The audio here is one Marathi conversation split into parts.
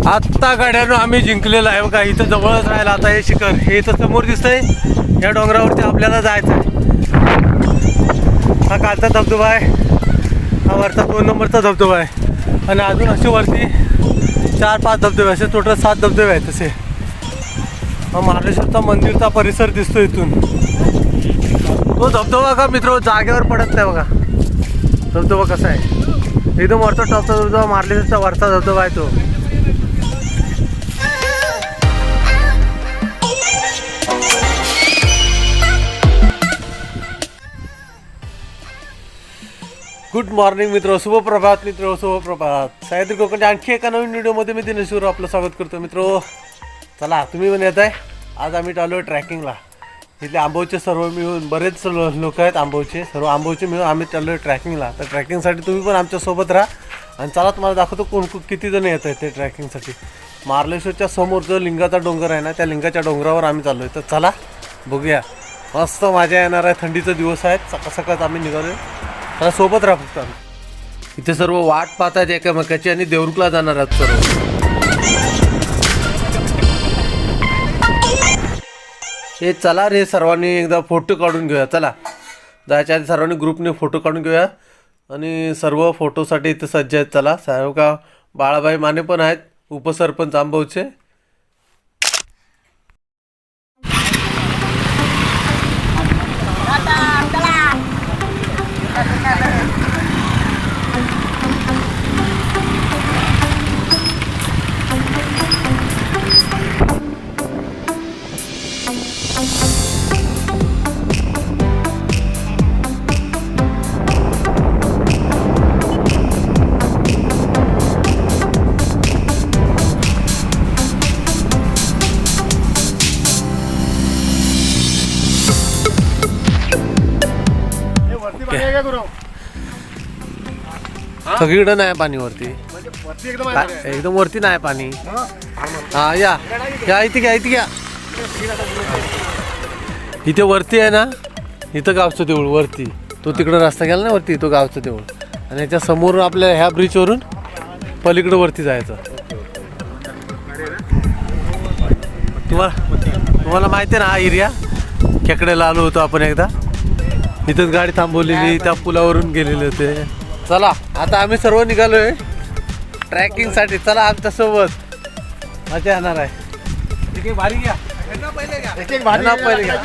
आत्ता गाड्यानं आम्ही जिंकलेलं आहे बघा. इथं जवळच राहिला आता हे शिखर. हे इथं समोर दिसतंय. या डोंगरावरती आपल्याला जायचं आहे. हा कालचा धबधबा आहे. हा वरचा 2 नंबरचा धबधबा आहे. आणि अजून असे वरती 4-5 धबधबे, असे टोटल 7 धबधबे आहेत तसे. हा महाबळेश्वरचा मंदिरचा परिसर दिसतो इथून. तो धबधबा का मित्र जागेवर पडत नाही बघा. धबधबा कसा आहे एकदम वरचा टॉपचा धबधबा, महाबळेश्वरचा वरचा धबधबा आहे तो. गुड मॉर्निंग मित्र, शुभप्रभात मित्र, शुभप्रभात. सह्याद्री कोकणच्या आणखी एका नवीन व्हिडिओमध्ये मी दिनेशवर आपलं स्वागत करतो मित्र. चला तुम्ही पण येत आहे. आज आम्ही चाललो ट्रॅकिंगला. इथले आंबोचे सर्व मिळून बरेच लोक आहेत. आंबोचे सर्व आंबोचे मिळून आम्ही चाललो ट्रॅकिंगला. तर ट्रॅकिंगसाठी तुम्ही पण आमच्यासोबत राहा. आणि चला तुम्हाला दाखवतो किती जण येत आहेत ते ट्रॅकिंगसाठी. महाबळेश्वरच्या समोर जो लिंगाचा डोंगर आहे ना, त्या लिंगाच्या डोंगरावर आम्ही चाललो आहे. तर चला बघूया. मस्त मजा येणार आहे. थंडीचा दिवस आहेत. सकाळ सकाळ आम्ही निघालो. त्याला सोबत राहा फक्त. इथे सर्व वाट पाहत आहेत एकामेकाची आणि देवरुखला जाणार आहेत सर्व. हे चला रे, सर्वांनी एकदा फोटो काढून घेऊया. चला जायच्या आधी सर्वांनी ग्रुपने फोटो काढून घेऊया. आणि सर्व फोटोसाठी इथे सज्ज आहेत. चला सर्व का बाळाबाई माने पण आहेत, उपसरपंच आंबवचे. सगळीकडं नाही पाणी वरती, एकदम वरती नाही पाणी. हा या या इथे घ्या, इथे घ्या. इथे वरती आहे ना, इथं गावचं देऊळ वरती. तो तिकडं रस्ता गेला ना वरती, तो गावचं देऊळ. आणि याच्या समोर आपल्या ह्या ब्रिजवरून पलीकडं वरती जायचं. तुम्हाला माहिती आहे ना हा एरिया. खेकड्याला आलो होतो आपण एकदा. इथंच गाडी थांबवलेली, त्या पुलावरून गेलेले होते. चला आता आम्ही सर्व निघालोय ट्रॅकिंगसाठी. चला आमच्यासोबत मजा येणार आहे. भारी घ्या पहिले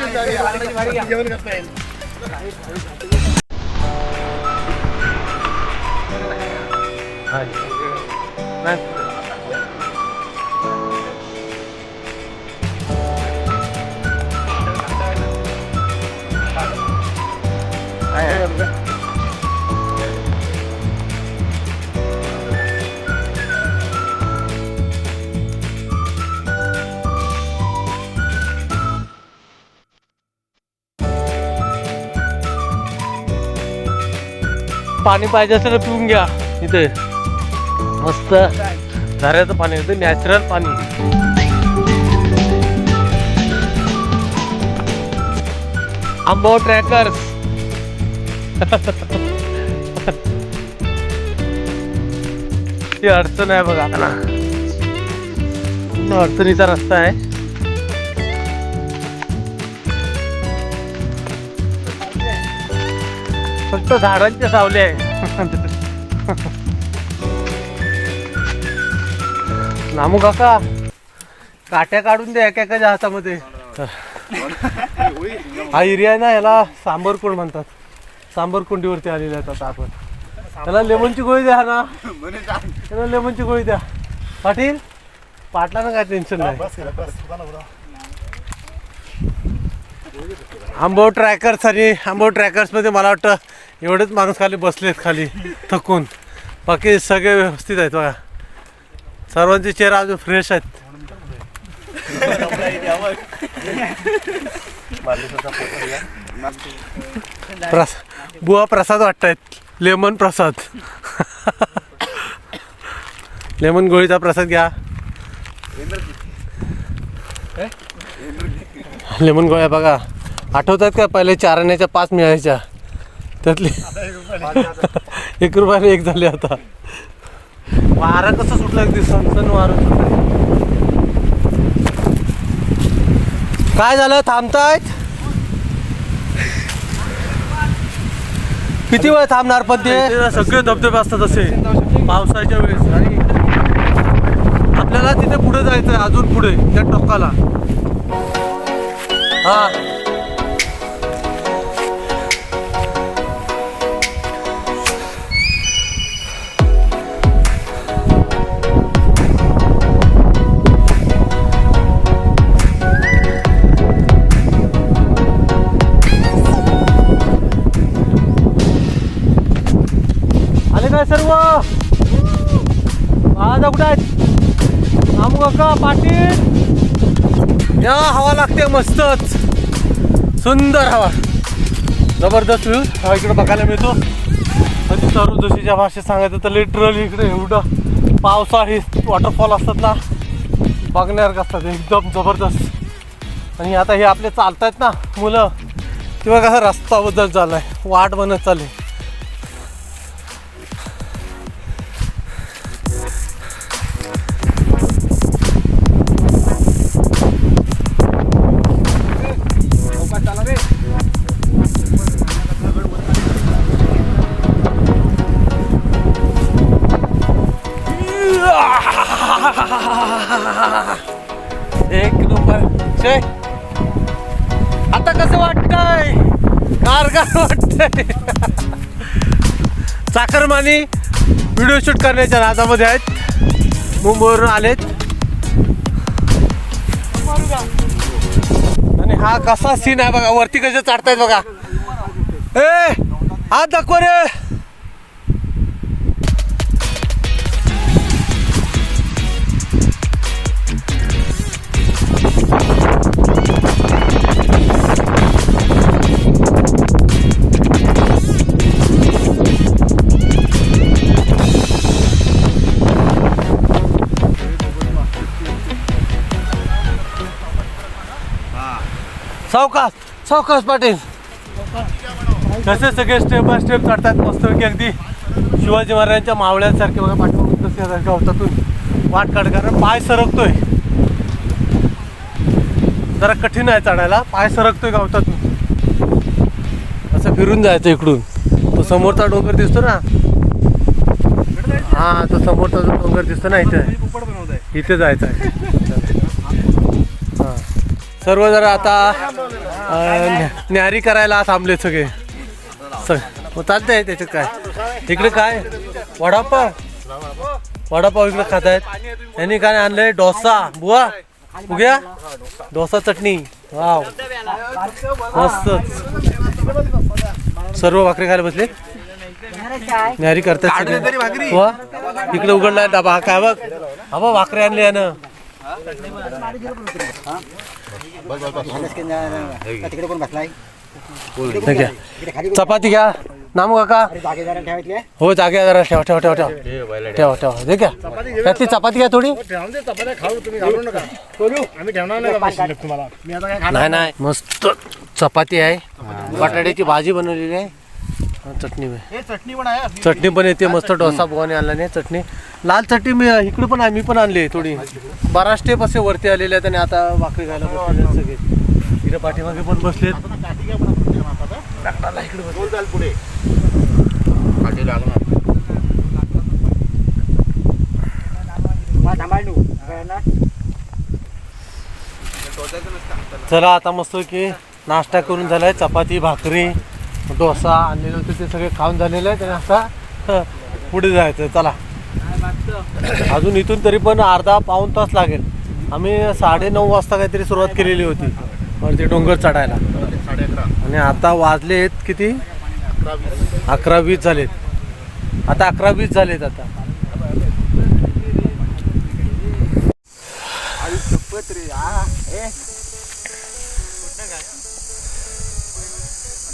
पाणी पाहिजे असेल तर पिऊन घ्या. इथे मस्त झऱ्याचं पाणी येतं, नॅचरल पाणी. आंबो ट्रॅकर्स. ती अडचण आहे बघा ना, अडचणीचा रस्ता आहे. फक्त झाडांचे सावले आहे. नामू काका काट्या काढून द्या एका एकाच्या हातामध्ये. हा एरिया आहे ना, याला सांबरकुंड म्हणतात. सांबरकुंडीवरती आलेले आहेत आता आपण. त्याला लेमनची गोळी द्या ना, त्याला लेमनची गोळी द्या. पाटील पाटला ना, काय टेन्शन नाही. आंबो ट्रॅकर्स. आणि आंबो ट्रॅकर्समध्ये मला वाटतं एवढेच माणूस खाली बसलेत, खाली थकून. बाकी सगळे व्यवस्थित आहेत बघा. सर्वांचे चेहरा अजून फ्रेश आहेत. बुवा प्रसाद वाटतायत, लेमन प्रसाद. लेमन गोळीचा प्रसाद घ्या. लेमन गोळ्या बघा, आठवतात का पहिले 4 आण्याच्या 5 मिळायच्या, त्यातली 1 रुपयाने 1 झाले. आता वारा कसं सुटलं, अगदी सनसन वारं सुटलं. काय झालं थांबतायत? किती वेळ थांबणार? पण ते सगळे धबधबे असतात असे पावसाच्या वेळेस. आणि आपल्याला तिथे पुढे जायचं आहे, अजून पुढे त्या टोकाला. हा आले काय सर्व? आज कुठे आहेत? आमू काका पाटील. या हवा लागते मस्तच, सुंदर हवा, जबरदस्त व्ह्यू हा इकडे बघायला मिळतो. आणि तरुण जोशीच्या भाषेत सांगायचं तर लिटरली इकडे एवढं पावसाळी वॉटरफॉल असतात ना, बघण्यासारखं असतात एकदम जबरदस्त. आणि आता हे आपले चालतायत ना मुलं, तेव्हा कसा रस्ता बदल चालला आहे, वाट बनत चालली. एक नंबर. आता कसं वाटतंय? गारगार वाटतंय. चाकरमानी व्हिडिओ शूट करण्याच्या नादामध्ये आहेत, मुंबईवरून आलेत. आणि हा कसा सीन आहे बघा, वरती कसे चढतायत बघा. ए हात दाखव रे. सावकाश सावकाश पाटील. कसे सगळे स्टेप बाय स्टेप चढतात मस्तपैकी, अगदी शिवाजी महाराजांच्या मावळ्यांसारखे बघा. पाठवून कसे गवतातून वाट काढ, कारण पाय सरकतोय, जरा कठीण आहे चढायला, पाय सरकतोय गवतातून. असं फिरून जायचं इकडून. तो समोरचा डोंगर दिसतो ना, हा तो समोरचा जो डोंगर दिसतो ना, इथे जायचं आहे. हां सर्व जरा आता न्यारी करायला थांबले सगळे. मग चालतंय त्याच्यात काय. इकडे काय वडापाव, वडापाव इकडे खात आहेत. यांनी काय आणलंय? डोसा. बुवा उग्या डोसा चटणी. वाव मस्तच. सर्व भाकरी खायला बसले, न्यारी करतात सगळे. वा इकडे उघडलाय डबा, काय बघ हा बघ भाकरी आणली यानं. चपाती घ्या नामू काका. हो जागे जरा ठेवा ठेवा ठेवा ठेवा ठेवा ठेवा. दे घ्या त्यातली चपाती घ्या थोडी. नाही नाही मस्त चपाती आहे, बटाट्याची भाजी बनवलेली आहे, चटणी पण येते मस्त. डोसा बुवाने आणला नाही, चटणी लाल चटणी मी इकडे पण मी पण आणली थोडी. 12 स्टेप असे वरती आलेले आहेत आणि आता भाकरी खायला बसलेले सगळे. इकडे पाठीमागे पण बसलेत. पुढे चला आता मस्त की नाश्ता करून झालाय. चपाती भाकरी डोसा आणलेलं होतं ते सगळे खाऊन झालेलं आहे. आणि आता पुढे जायचं. चला अजून इथून तरी पण अर्धा पाऊण तास लागेल. आम्ही 9:30 वाजता काहीतरी सुरुवात केलेली होती वरती डोंगर चढायला. आणि आता वाजलेत किती? 11:20 झालेत. आता 11:20 झालेत. आता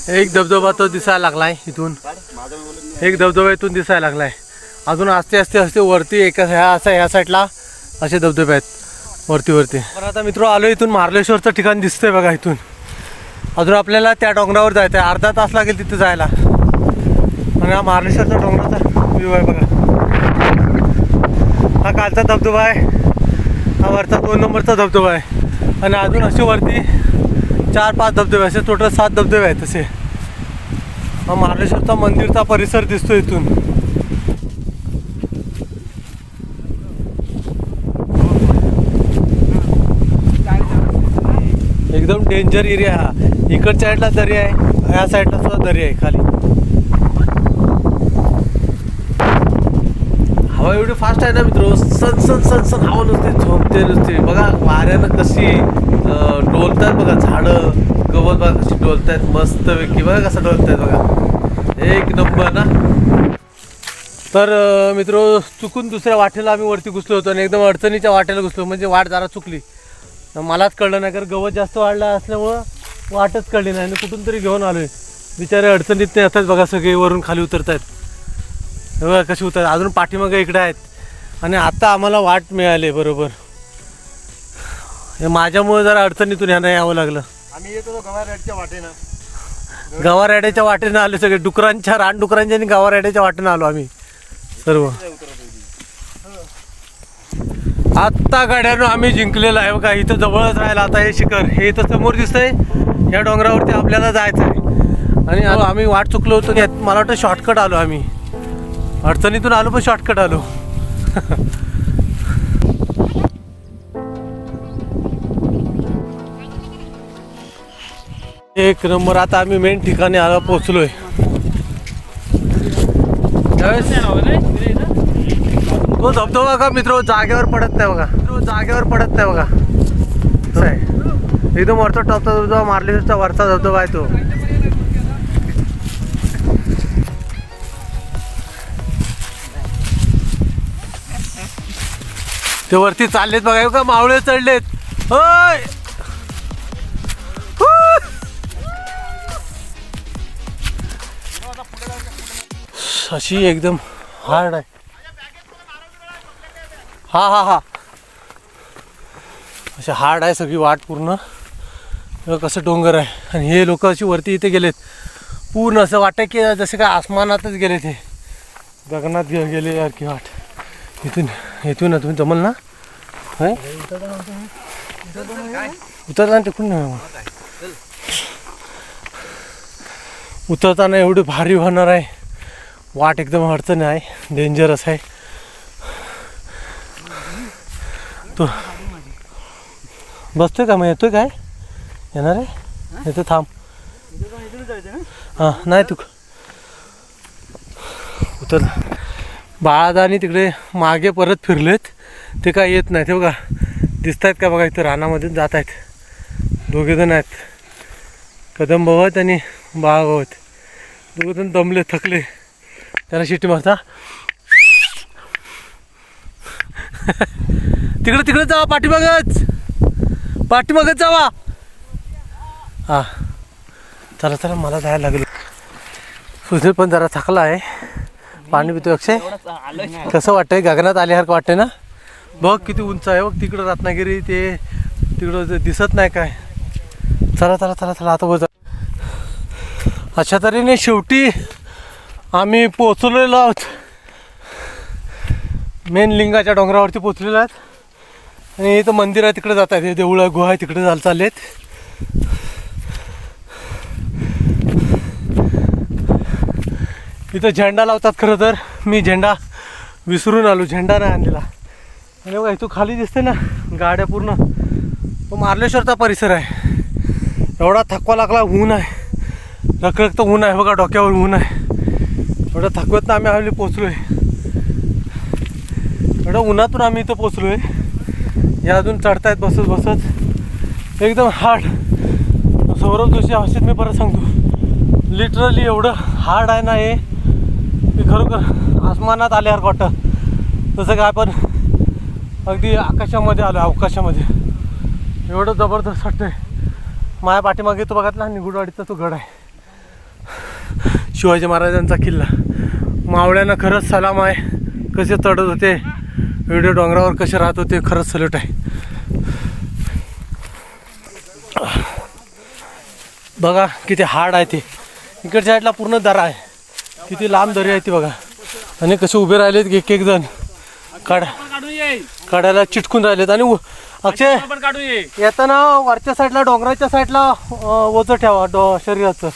एक धबधबा तो दिसायला लागलाय इथून. एक धबधबा इथून दिसायला लागलाय. अजून आस्ते आस्ते आस्ते वरती एका ह्या साईडला असे धबधबे आहेत वरती वरती. पण आता मित्र आलो इथून महाबळेश्वरचं ठिकाण दिसतंय बघा इथून. अजून आपल्याला त्या डोंगरावर जायचं आहे. अर्धा तास लागेल तिथे जायला. आणि हा महाबळेश्वरचा डोंगराचा व्ह्यू आहे बघा. हा कालचा धबधबा आहे, हा वरचा 2 नंबरचा धबधबा आहे. आणि अजून अशी वरती 4-5 धबधबे असे टोटल 7 धबधबे आहेत तसे. हा मार्लेश्वरचा मंदिरचा परिसर दिसतो इथून. एकदम डेंजर एरिया हा. इकडच्या साईडला दरी आहे, ह्या साईडला सुद्धा दरी आहे खाली. हवा एवढी फास्ट आहे ना मित्र, सन सन सन सन हवा नुसते झोपते नुसते. बघा वाऱ्यानं कशी डोलतात बघा, झाडं गवत बघा कशी डोलतायत मस्त पैकी. बघा कसं डोलतायत बघा, एक नंबर ना. तर मित्र चुकून दुसऱ्या वाटेला आम्ही वरती घुसलो होतो आणि एकदम अडचणीच्या वाटेला घुसलो. म्हणजे वाट जरा चुकली, मलाच कळलं नाही, कारण गवत जास्त वाढलं असल्यामुळं वाटच कळली नाही. कुठून तरी घेऊन आलोय. बिचारे अडचणीत नाही येतात बघा, सगळे वरून खाली उतरत आहेत. बघा कशी उतर, अजून पाठीमागे इकडे आहेत. आणि आता आम्हाला वाट मिळाली बरोबर. हे माझ्यामुळे जरा अडचणीतून ह्यांना यावं लागलं. आम्ही येत होतो गवारेड्याच्या वाटेनं. गवारेड्याच्या वाटेनं आले सगळे, डुकरांच्या रानडुकरांच्या आणि गवारेड्याच्या वाटेनं आलो आम्ही सर्व. आत्ता गाड्यानं आम्ही जिंकलेलं आहे बघा. इथं जवळच राहिलं आता हे शिखर, हे इथं समोर दिसतंय. या डोंगरावरती आपल्याला जायचं आहे. आणि आम्ही वाट चुकलो होतो, मला वाटतं शॉर्टकट आलो आम्ही. अडचणीतून आलो पण शॉर्टकट आलो. एक नंबर. आता आम्ही मेन ठिकाणी आलो, पोचलोय. तो धबधबा का मित्र जागेवर पडत नाही बघा, जागेवर पडत नाही बघा. असं आहे एकदम वरचा टॉपचा धबधबा, मार्लेश्वरचा वरचा धबधबा आहे तो. ते वरती चाललेत बघा का, मावळे चढलेत. होय अशी एकदम हार्ड आहे. हा अशी हार्ड आहे सगळी वाट पूर्ण. कसं डोंगर आहे आणि हे लोक अशी वरती इथे गेलेत. पूर्ण असं वाटतं की जसे काय आसमानातच गेले, ते गगनात गेले यारखी वाट. इथून ना तुम्ही जमल ना उतरताना टिकून नाही मग. उतरताना एवढी भारी होणार आहे वाट, एकदम अडचण आहे, डेंजरस आहे. तो बसतोय का मग, येतोय काय येणार आहे, येतो थांब. हां नाही तू उतर. बाळादानी तिकडे मागे परत फिरलेत, ते काय येत नाही. ते बघा दिसत आहेत का बघा, इथं रानामधून जात आहेत दोघेजण आहेत. कदम भवत आणि बाळा भवत दोघेजण दमले थकले. त्याला शिट्टी मारता. तिकडे जावा, पाठीमागच जावा. हां चला मला जायला लागलं. सुधीर पण जरा थकला आहे. पाणी पितो. अक्षय कसं वाटतंय, गगनात आल्यासारखं वाटतंय ना. बघ किती उंच आहे बघ, तिकडं रत्नागिरी ते तिकडं दिसत नाही काय. चला आता बघ. अशा तऱ्हेने शेवटी आम्ही पोचलेलो आहोत, मेन लिंगाच्या डोंगरावरती पोचलेलो आहेत. आणि इथं मंदिर आहे, तिकडे जात आहेत. देऊळ गुहा आहे, तिकडे चाललेत. इथं झेंडा लावतात. खरं तर मी झेंडा विसरून आलो, झेंडा नाही आणलेला. आणि बघा इथं खाली दिसते ना गाड्या, पूर्ण तो मार्लेश्वरचा परिसर आहे. एवढा थकवा लागला, ऊन आहे, रखरखतं ऊन आहे बघा, डोक्यावर ऊन आहे. एवढं थकवत ना आम्ही आम्ही पोचलोय. एवढं उन्हातून आम्ही इथं पोचलोय. या अजून चढतायत बसत एकदम हार्ड. सौरभ जोशी हौशीत मी परत सांगतो, लिटरली एवढं हार्ड आहे ना हे, खरोखर आसमानात आल्यासारखं वाटतं. तसं काय पण अगदी आकाशामध्ये आलो, अवकाशामध्ये. एवढं जबरदस्त वाटतंय. माझ्या पाठीमागे तो बघितला निगुडवाडीचा तो गड आहे, शिवाजी महाराजांचा किल्ला. मावळ्यांना खरंच सलाम आहे, कसे चढत होते एवढे डोंगरावर, कसे राहत होते, खरंच सल्यूट आहे. बघा किती हार्ड आहे ते. इकडच्या साईडला पूर्ण दरा आहे, किती लांब दरी आहे ती बघा. आणि कसे उभे राहिलेत एक जण. काढा काढायला चिटकून राहिलेत. आणि अक्षय आपण काढू ये. येताना वरच्या साईडला डोंगराच्या साईडला ओझं ठेवा शरीराचं.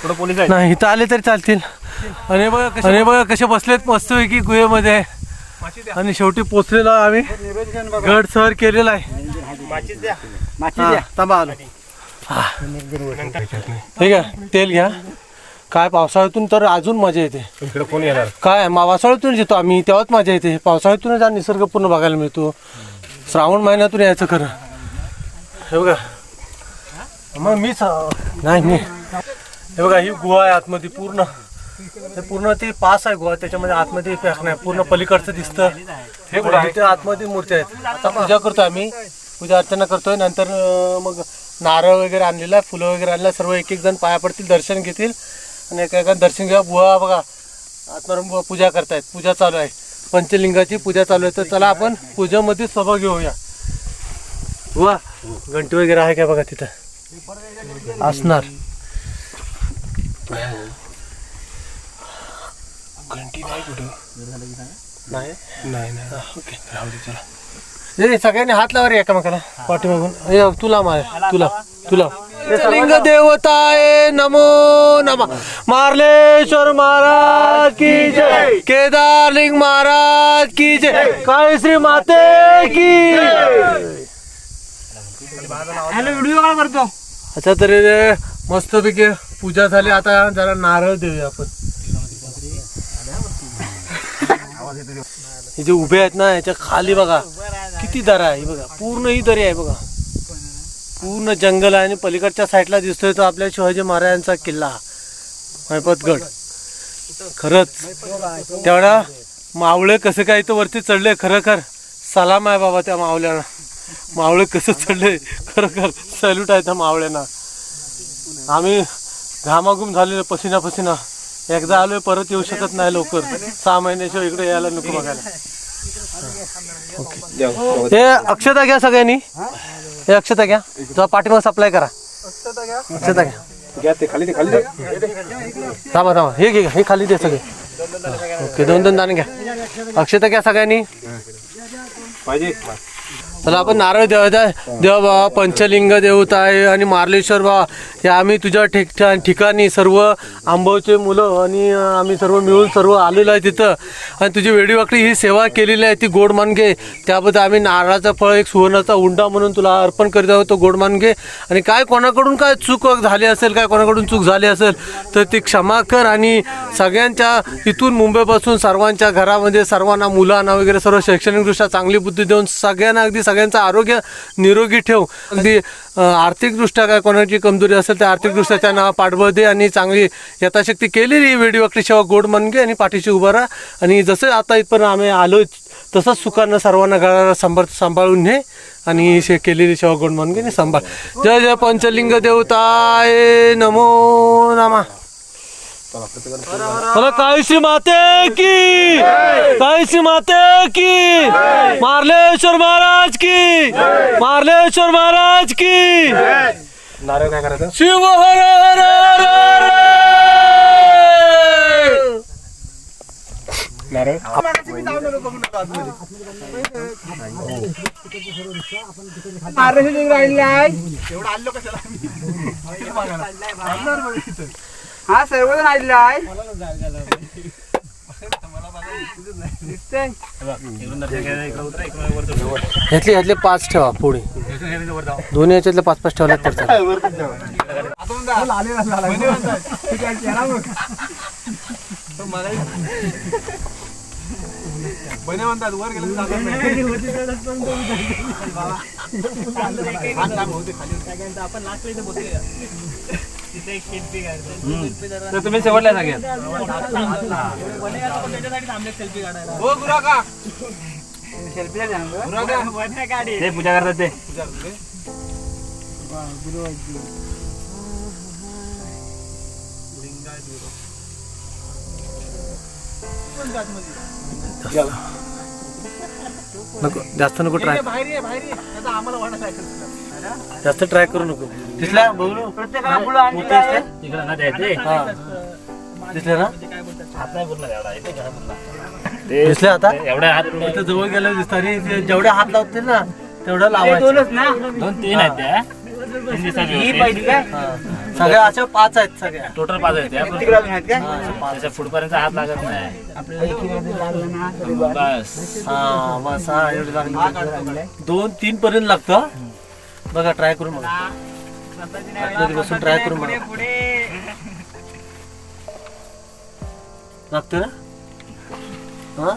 पुढे पोलीस आहे. नाही इथं आले तरी चालतील. आणि बघा कसे बसलेत मस्तपैकी गुहेमध्ये. आणि शेवटी पोचलेलो आम्ही. गड सर केलेला आहे. हा, थांबा आलो. ठीक आहे तेल घ्या. काय पावसाळ्यातून तर अजून मजा येते. इकडे कोण येणार? काय पावसाळ्यातून येतो आम्ही तेव्हाच मजा येते. पावसाळ्यातूनच हा निसर्ग पूर्ण बघायला मिळतो. श्रावण महिन्यातून यायचं खरं. हे बघा मग मीच नाही मी हे बघा ही गुहा आहे आतमध्ये पूर्ण. हे पूर्ण ती पास आहे गुहा. त्याच्यामध्ये आतमध्ये पॅक नाही पूर्ण पलीकडचं दिसतं. हे तिथे आतमध्ये मूर्ती आहेत. आता पूजा करतोय आम्ही. पूजा अर्चना करतोय. नंतर मग नारळ वगैरे आणलेला आहे. फुलं वगैरे आणलं. सर्व एक एक जण पाया पडतील दर्शन घेतील. आणि एका दर्शन घ्या. बुवा बघा आत्माराम पूजा करतायत. पूजा चालू आहे. पंचलिंगाची पूजा चालू आहे. तर चला आपण पूजेमध्ये सहभाग घेऊया. वा घंटी वगैरे आहे काय बघा तिथं असणार. घंटी नाही कुठे नाही ओके राहू दे चला. सगळ्यांनी हात लावा रे एकामेकाला पाठीमागून. तुला मार तुला लिंग देवताय नमो नमः. मार्लेश्वर महाराज की जय. केदारलिंग महाराज की जय. काळी श्री माते की. व्हिडिओ काय करतो? अच्छा तरी मस्तपैकी पूजा झाली. आता जरा नारळ देऊया आपण. हे जे उभे आहेत ना याच्या खाली बघा किती दरा आहे. बघा पूर्ण ही दरी आहे बघा. पूर्ण जंगल आहे. आणि पलीकडच्या साईडला दिसतोय तो आपल्या शिवाजी महाराजांचा किल्ला मैपतगड. खरंच तेवढा मावळे कसं काय इथं वरती चढले. खरं सलाम आहे बाबा त्या मावळ्यांना. मावळे कसं चढले खरं सॅल्यूट आहे त्या मावळ्यांना. आम्ही घामाघूम झालेले पसिना. एकदा आलोय परत येऊ शकत नाही लवकर. 6 महिन्याशिवाय इकडे यायला नको बघायला. हे अक्षता घ्या सगळ्यांनी. हे अक्षता घ्या. जेव्हा पाठीमाग सप्लाय करा. अक्षता घ्या. ते खाली थांबा हे घे. हे खाली दे सगळे. ओके 2 दाणे घ्या. अक्षता घ्या सगळ्यांनी पाहिजे. चला आपण नारळ देवायचा. देवा बाबा पंचलिंग देवता आहे आणि मार्लेश्वर बाबा हे आम्ही तुझ्या ठिकाणी सर्व आंबवचे मुलं आणि आम्ही सर्व मिळून सर्व आलेलो आहे तिथं. आणि तुझी वेडीवाकडी ही सेवा केलेली आहे ती गोड मान घे. त्याबद्दल आम्ही नारळाचा फळ एक सुवर्णाचा उंडा म्हणून तुला अर्पण करीत आहोत. तो गोड मान घे. आणि काय कोणाकडून काय चूक झाली असेल काय कोणाकडून चूक झाली असेल तर ती क्षमा कर. आणि सगळ्यांच्या इथून मुंबईपासून सर्वांच्या घरामध्ये सर्वांना मुलांना वगैरे सर्व शैक्षणिकदृष्ट्या चांगली बुद्धी देऊन सगळ्यांना अगदी सगळ्यांचं आरोग्य निरोगी ठेव. अगदी आर्थिकदृष्ट्या काय कोणाची कमजोरी असेल त्या आर्थिकदृष्ट्या त्यांना पाठबळ दे. आणि चांगली यथाशक्ती केलेली वेडीवाकडी सेवा गोड मान घे आणि पाठीशी उभा राहा. आणि जसं आता इथपर्यंत आम्ही आलो तसंच सुखानं सर्वांना घराला सांभाळून ने. आणि केलेली सेवा गोड मान घे आणि सांभाळ. जय जय पंचलिंग देवताय नमो नमः. काळीश्री माते की. काळीश्री माते की. मार्लेश्वर महाराज की. मार्लेश्वर महाराज की. नारळ काय करायचं? शिव हर हर हर. नारळ हा सर्वजण आलेला आहे. ह्यातले 5 ठेवा पुढे. दोन्ही याच्यातले 5 ठेवल्यात तर म्हणतात वर गेलं तर तुम्ही शेवटला सगळ्यात. हो गुरा का ते पूजा करतात ते. नको जास्त नको ट्राय. आम्हाला वाटत जास्त ट्राय करू नको. दिसल्या बघू तिकडे ना द्यायचे. दिसल्या ना. हात नाही बोलला एवढा. दिसले आता एवढ्या हात इथं जवळ गेलं दिसतं आणि ते जेवढे हात लावतील ना तेवढं लावायचं. दोनच ना 2-3 आहेत त्या. 3 दिवसात ही पहिली काय हा. सगळ्या अशा 5 आहेत सगळ्या. टोटल 5 आहेत त्या. पण तिकडे अजून आहेत काय हा, अशा 5. त्याच्या पुढपर्यंत हात लागत नाही. आपल्याला इकडे लागलं ना तरी बरं. बस हा बस हा एवढी लागली. 2-3 पर्यंत लागतं. बघा ट्राय करून बघा. आतमध्ये बसून ट्राय करून बघा. लागतं ना? हा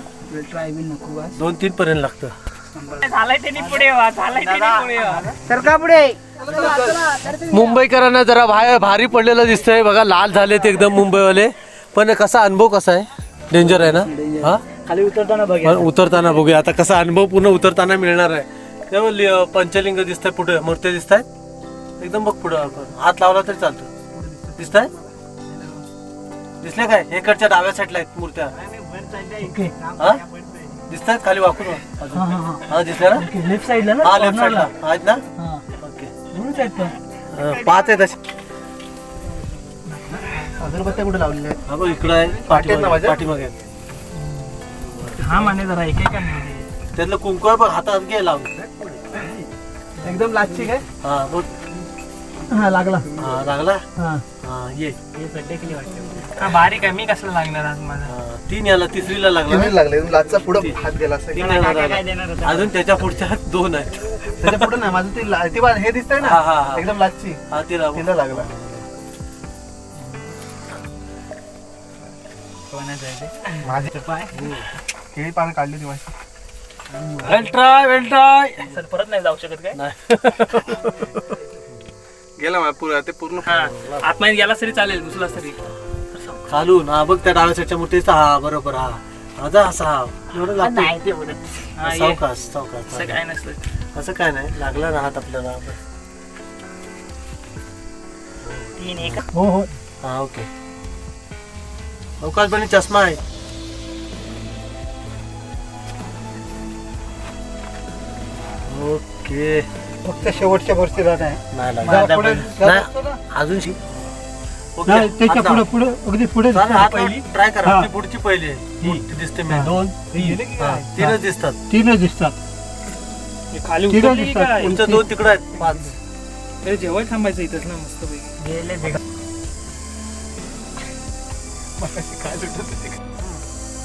ट्राय बी नको बस 2-3 पर्यंत लागतं. सरका पुढे मुंबईकरांना जरा बाहेर भारी पडलेलं दिसतंय बघा. लाल झाले ते एकदम मुंबईवाले. पण कसा अनुभव कसा आहे? डेंजर आहे ना? हा खाली उतरताना बघ पण उतरताना बघूया आता कसा अनुभव पूर्ण उतरताना मिळणार आहे. तेव्हा पंचलिंग दिसत आहे पुढे मूर्त्या दिसत आहेत एकदम. बघ पुढे हात लावला तरी चालतो. दिसत आहे? दिसले काय? इकडच्या डाव्या साईडला आहेत मूर्त्या. हा दिसत आहेत खाली वाकून. हा दिसल्या ना? लेफ्ट साईडला हा लेफ्ट साईडला आहेत ना? ओके. 5 आहेत असे. अगरबत्त्या कुठे लावलेल्या आहेत? हा बघ इकडं आहे पाठीमागे आहेत. हा माने जरा एक त्यातलं कुंकू बघ हातात घे लावून. एकदम लास्टची काय हा बघ. हा लागला हा लागला. हा हा ये. बारीक आहे. मी कसला लागणार आज माझा? 3 याला तिसरीला लागला. लागले लाचचा पुढे हात गेला असं 3 याला लागला. अजून त्याच्या पुढच्या 2 आहेत. त्याच्या पुढे नाही माझं ते हे दिसतंय हा हा हा एकदम लाचची हा तिला तिला लागला माझी केळी पानं काढली ती माझी. वेल ट्राय सर परत नाही जाऊ शकत काय? गेला माझा ते पूर्ण आतमध्ये गेला तरी चालेल. घुसला तरी खालून. हा बघ त्या डाव्या साईडच्या मुठीचा. हा बरोबर. हा माझा असा हा एवढं लागतो. नाही ते बोलत. हा, ये. सावकाश असं सावकाश. काय नसतं. असं काय नाही लागला ना हात आपल्याला. 3-1 हो हो हा ओके. अवकाश बनी चष्मा आहे. ओके. फक्त शेवटच्या वर्षीला नाही नाही जरा लागला. पुढे नाही अजून शी. ओके. नाही, त्याच्या आता. पुढे पुढे अगदी पुढे चालेल, हात पहिली ट्राय करा. हा. ती पुढची पहिली आहे. मोठी दिसते मी. हा. 2 3 दिसतात. तीनच दिसतात खाली तिघं उतरली दिसतात. काय? तुमच्या 2 तिकडे आहेत. 5 तरी जेवण थांबायचं इथंच ना मस्त पैकी.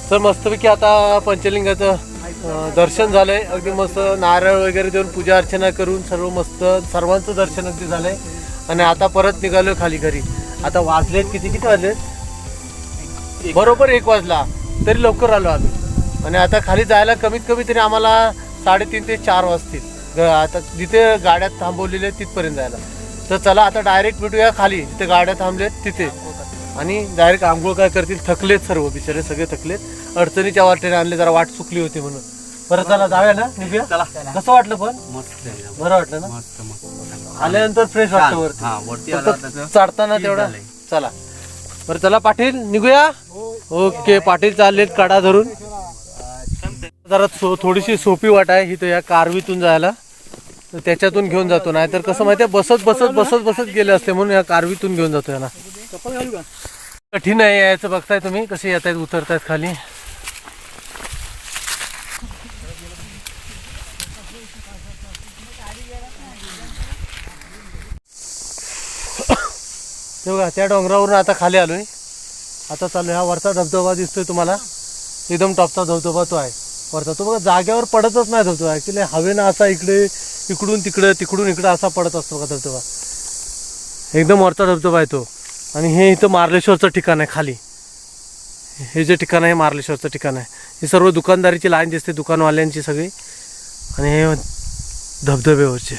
तर मस्तपैकी आता पंचलिंगाचं दर्शन झालंय. अगदी मस्त नारळ वगैरे देऊन पूजा अर्चना करून सर्व मस्त सर्वांचं दर्शन अगदी झालंय. आणि आता परत निघालो खाली घरी. आता वाजलेत किती वाजलेत? बरोबर 1 वाजला. तरी लवकर आलो आम्ही. आणि आता खाली जायला कमीत कमी तरी आम्हाला 3:30 ते 4 वाजतील. आता जिथे गाड्या थांबवलेल्या आहेत तिथपर्यंत जायला. तर चला आता डायरेक्ट भेटूया खाली जिथे गाड्या थांबलेत तिथे. आणि डायरेक्ट आंघोळ काय करतील. थकलेत सर्व बिचारे सगळे थकलेत. अडचणीच्या वाटेने आणले जरा वाट चुकली होती म्हणून. बरं चला जाऊया ना निघूया. कसं वाटलं पण? बरं वाटलं ना? आल्यानंतर फ्रेश वाटतं वरती. फक्त चढताना तेवढा. चला बरं चला पाटील निघूया. ओके पाटील चाललेत काढा धरून. जरा थोडीशी सोपी वाट आहे इथं या कारवीतून जायला. तर त्याच्यातून घेऊन जातो. नाही तर कसं माहितीये बसत गेले असते म्हणून या कारवीतून घेऊन जातो याला. कठीण आहे यायचं. बघताय तुम्ही कसे येत आहेत उतरतायत खाली. तेव्हा त्या डोंगरावरून आता खाली आलोय. आता चालू हा वरचा धबधबा दिसतोय तुम्हाला. एकदम टॉपचा धबधबा तो आहे वरचा. तो बघा जागेवर पडतच नाही धबधबा. ऍक्च्युली हवेनं असा इकडून इकडं असा पडत असतो का धबधबा. एकदम वरचा धबधबा आहे तो. आणि हे इथं मार्लेश्वरचं ठिकाण आहे खाली. हे जे ठिकाण आहे मार्लेश्वरचं ठिकाण आहे. ही सर्व दुकानदारीची लाईन दिसते दुकानवाल्यांची सगळी. आणि हे धबधब्यावरचे.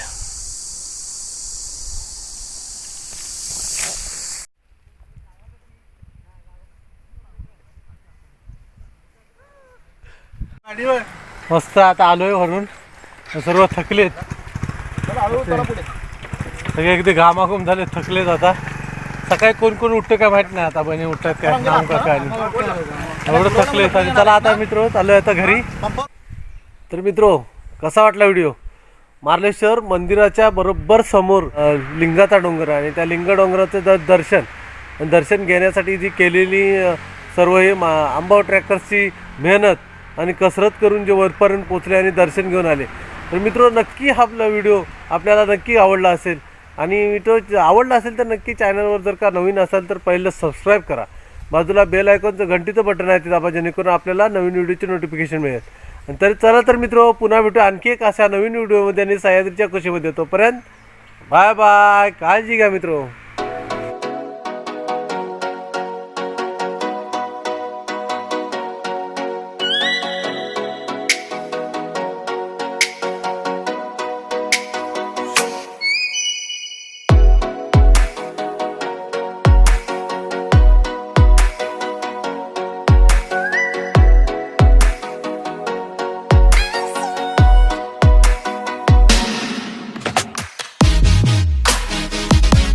मस्त आता आलोय वरून. सर्व थकलेत सगळे अगदी घामाघूम झाले थकलेत. आता सकाळी कोण उठतं काय माहित नाही. आता बहिणी उठतात काय नाम का काय एवढं थकलेत. आणि चला आता मित्र चाललोय आता घरी. तर मित्रो कसा वाटला व्हिडिओ? मार्लेश्वर मंदिराच्या बरोबर समोर लिंगाचा डोंगर आहे. आणि त्या लिंग डोंगराचं दर्शन घेण्यासाठी जी केलेली सर्व हे आंबाव ट्रॅक्टर्सची मेहनत आणि कसरत करून जे वरपर्यंत पोचले आणि दर्शन घेऊन आले. तर मित्र नक्की हा आपला व्हिडिओ आपल्याला नक्की आवडला असेल आणि व्हिडिओ आवडला असेल तर नक्की चॅनलवर जर का नवीन असाल तर पहिलं सबस्क्राईब करा. बाजूला बेल आयकॉनचं घंटीचं बटन आहे ते दाबा जेणेकरून आपल्याला नवीन व्हिडिओची नोटिफिकेशन मिळेल. आणि तर चला तर मित्र पुन्हा भेटू आणखी एक अशा नवीन व्हिडिओमध्ये आणि सह्याद्रीच्या कुशीमध्ये. तोपर्यंत बाय बाय, काळजी घ्या मित्र.